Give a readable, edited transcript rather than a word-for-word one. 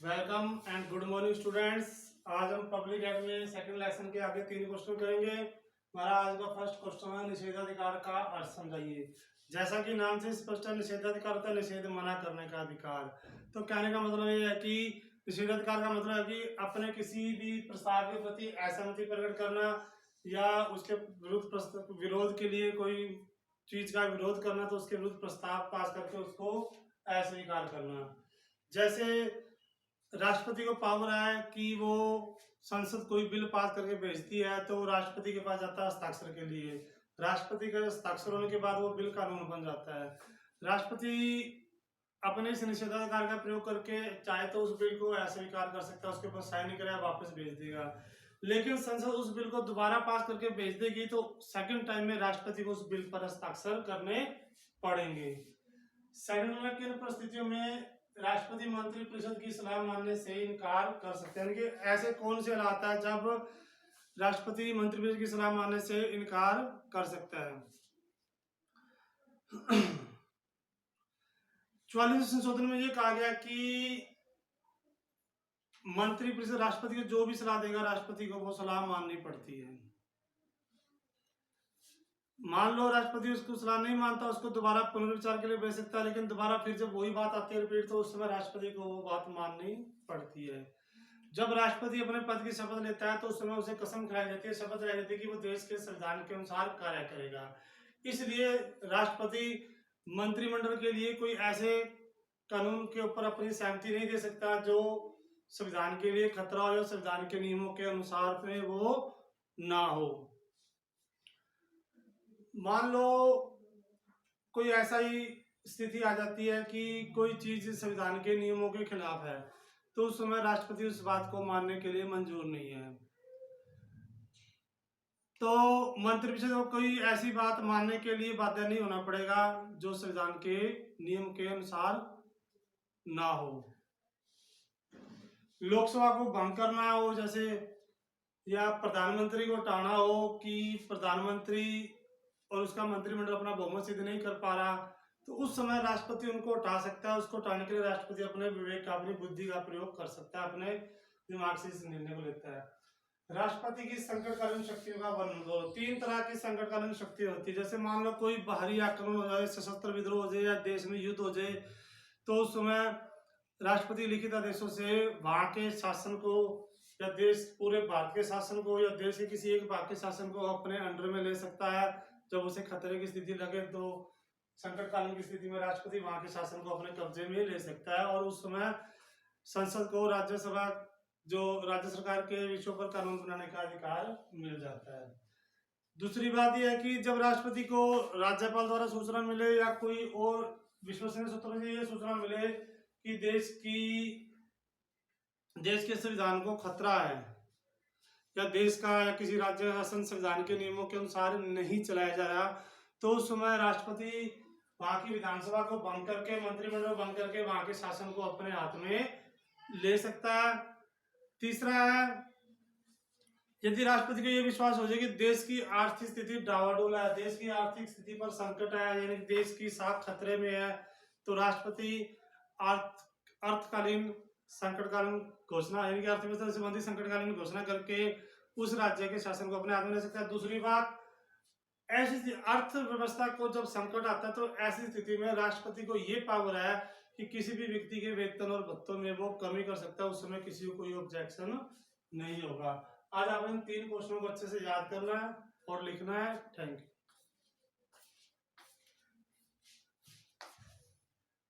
Welcome and good morning students. आज हम public add में सेकंड लेसन के आगे 3 क्वेश्चन करेंगे। हमारा आज का फर्स्ट क्वेश्चन है निषेधाधिकार का अर्थ समझाइए। जैसा कि नाम से स्पष्ट है, निषेधाधिकार होता है निषेध मना करने का अधिकार। तो कहने का मतलब ये है कि निषेधाधिकार का मतलब है कि अपने किसी भी प्रस्ताव के प्रति असहमति प्रकट करना या उसके विरोध के लिए कोई चीज का विरोध करना, तो उसके विरुद्ध प्रस्ताव पास करके उसको अस्वीकार करना। जैसे राष्ट्रपति को पावर है कि वो संसद कोई बिल पास करके भेजती है तो राष्ट्रपति के पास जाता है हस्ताक्षर के लिए। राष्ट्रपति के हस्ताक्षर होने के बाद वो बिल कानून बन जाता है। राष्ट्रपति अपने इस निषेधाधिकार का प्रयोग करके चाहे तो उस बिल को अस्वीकार कर सकता है, उसके ऊपर साइन नहीं करेगा, वापस भेज देगा। लेकिन संसद उस बिल को दोबारा पास करके भेज देगी तो सेकंड टाइम में राष्ट्रपति को उस बिल पर हस्ताक्षर करने पड़ेंगे। सेकंड में किन परिस्थितियों में राष्ट्रपति मंत्रिपरिषद की सलाह मानने से इनकार कर सकते हैं, कि ऐसे कौन से हालात है जब राष्ट्रपति मंत्रिपरिषद की सलाह मानने से इनकार कर सकता है। 44वें संशोधन में ये कहा गया कि मंत्रिपरिषद राष्ट्रपति को जो भी सलाह देगा राष्ट्रपति को वो सलाह माननी पड़ती है। मान लो राष्ट्रपति उसको सलाह नहीं मानता, उसको दोबारा पुनर्विचार के लिए भेज सकता है, लेकिन दोबारा फिर जब वही बात आती है रिपीट, तो उस समय राष्ट्रपति को वो बात माननी पड़ती है। जब राष्ट्रपति अपने पद की शपथ लेता है तो उस समय उसे कसम खाई जाती है, शपथ लाई जाती है कि वो देश के संविधान के अनुसार कार्य करेगा। इसलिए राष्ट्रपति मंत्रिमंडल के लिए कोई ऐसे कानून के ऊपर अपनी सहमति नहीं दे सकता जो संविधान के लिए खतरा हो या संविधान के नियमों के अनुसार में वो ना हो। मान लो कोई ऐसा ही स्थिति आ जाती है कि कोई चीज संविधान के नियमों के खिलाफ है, तो उस समय राष्ट्रपति उस बात को मानने के लिए मंजूर नहीं है। तो मंत्रिपरिषद को कोई ऐसी बात मानने के लिए बाध्य नहीं होना पड़ेगा जो संविधान के नियम के अनुसार ना हो। लोकसभा को भंग करना हो जैसे, या प्रधानमंत्री को हटाना हो कि प्रधानमंत्री और उसका मंत्रिमंडल अपना बहुमत सिद्ध नहीं कर पा रहा, तो उस समय राष्ट्रपति उनको हटा सकता है। उसको हटाने के लिए राष्ट्रपति अपने विवेक का, अपनी बुद्धि का प्रयोग कर सकता है, अपने दिमाग से इस निर्णय को लेता है। राष्ट्रपति की संकटकालीन शक्तियों का वर्णन करो। 3 तरह की संकटकालीन शक्ति होती है। जैसे मान लो कोई बाहरी आक्रमण हो जाए, सशस्त्र विद्रोह हो जाए या देश में युद्ध हो जाए, तो उस समय राष्ट्रपति लिखित आदेशों से वहां के शासन को या देश पूरे भारत के शासन को या देश के किसी एक भाग के शासन को अपने अंडर में ले सकता है। जब उसे खतरे की स्थिति लगे तो संकटकालीन की स्थिति में राष्ट्रपति वहां के शासन को अपने कब्जे में ले सकता है, और उस समय संसद को राज्यसभा जो राज्य सरकार के विषयों पर कानून बनाने का अधिकार मिल जाता है। दूसरी बात यह है कि जब राष्ट्रपति को राज्यपाल द्वारा सूचना मिले या कोई और विश्वसनीय सूत्रों से यह सूचना मिले कि देश के संविधान को खतरा है या देश का या किसी राज्य का शासन संविधान के नियमों के अनुसार नहीं चलाया जा रहा, तो उस समय राष्ट्रपति वहां की विधानसभा को भंग करके, मंत्रिमंडल भंग करके वहां के शासन को अपने हाथ में ले सकता है। तीसरा है, यदि राष्ट्रपति को यह विश्वास हो जाए कि देश की आर्थिक स्थिति डावाडोल है, देश की आर्थिक स्थिति पर संकट है, यानी देश की साख खतरे में है, तो राष्ट्रपति अर्थकालीन संकटकालीन घोषणा, यानी कि अर्थव्यवस्था से संबंधित संकटकालीन घोषणा करके उस राज्य के शासन को अपने हाथ में ले सकता है। दूसरी बात, ऐसी अर्थव्यवस्था को जब संकट आता है तो ऐसी स्थिति में राष्ट्रपति को ये पावर है कि किसी भी व्यक्ति के वेतन और भत्तों में वो कमी कर सकता है, उस समय किसी को कोई ऑब्जेक्शन नहीं होगा। आज आपने 3 क्वेश्चनों को अच्छे से याद करना है और लिखना है। Thank you.